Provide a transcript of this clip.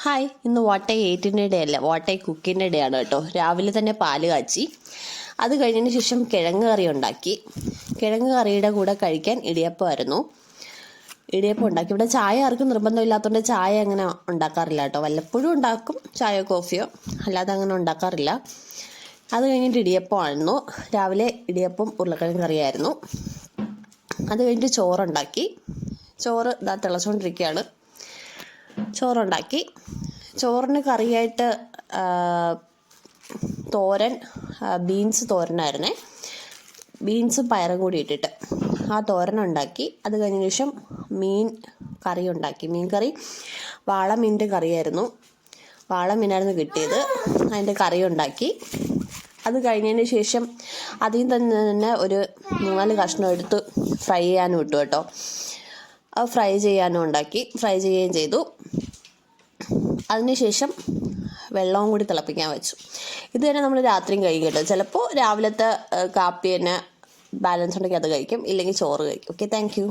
Hi, ഇന്ന് വാട്ടൈ 8-ൻ്റെ day അല്ല, വാട്ടൈ കുക്കിൻ്റെ day ആണ് കേട്ടോ. രാവിലെ തന്നെ പാല് കാച്ചി, അത് കഴിഞ്ഞതിന് ശേഷം കിഴങ്ങ് കറി ഉണ്ടാക്കി. കിഴങ്ങ് കറിയുടെ കൂടെ കഴിക്കാൻ ഇടിയപ്പമായിരുന്നു. ഇടിയപ്പം ഉണ്ടാക്കി. ഇവിടെ ചായ ആർക്കും നിർബന്ധമില്ലാത്തതുകൊണ്ട് ചായ അങ്ങനെ ഉണ്ടാക്കാറില്ല കേട്ടോ. വല്ലപ്പോഴും ഉണ്ടാക്കും ചായയോ കോഫിയോ, അല്ലാതെ അങ്ങനെ ഉണ്ടാക്കാറില്ല. അത് കഴിഞ്ഞിട്ട് ഇടിയപ്പമായിരുന്നു. രാവിലെ ഇടിയപ്പം ഉരുളക്കിഴങ്ങ് കറിയായിരുന്നു. അത് കഴിഞ്ഞിട്ട് ചോറുണ്ടാക്കി. ചോറ് ഇതാ തിളച്ചുകൊണ്ടിരിക്കുകയാണ്. ചോറുണ്ടാക്കി. ചോറിന് കറിയായിട്ട് തോരൻ, ബീൻസ് തോരനായിരുന്നേ. ബീൻസും പയറും കൂടി ഇട്ടിട്ട് ആ തോരനുണ്ടാക്കി. അത് കഴിഞ്ഞ ശേഷം മീൻ കറി ഉണ്ടാക്കി. മീൻ കറി വാളമീനിൻ്റെ കറിയായിരുന്നു. വാളമീനായിരുന്നു കിട്ടിയത്. അതിൻ്റെ കറി ഉണ്ടാക്കി. അത് കഴിഞ്ഞതിന് ശേഷം അതിൽ തന്നെ ഒരു 4 കഷ്ണം എടുത്ത് ഫ്രൈ ചെയ്യാനും ഇട്ടു കേട്ടോ. അത് ഫ്രൈ ചെയ്യാനും ഉണ്ടാക്കി. ഫ്രൈ ചെയ്യുകയും ചെയ്തു. അതിനുശേഷം വെള്ളവും കൂടി തിളപ്പിക്കാൻ വെച്ചു. ഇത് തന്നെ നമ്മൾ രാത്രിയും കഴിക്കും കേട്ടോ. ചിലപ്പോൾ രാവിലത്തെ കാപ്പി തന്നെ ബാലൻസ് ഉണ്ടെങ്കിൽ അത് കഴിക്കും, ഇല്ലെങ്കിൽ ചോറ് കഴിക്കും. Okay, thank you.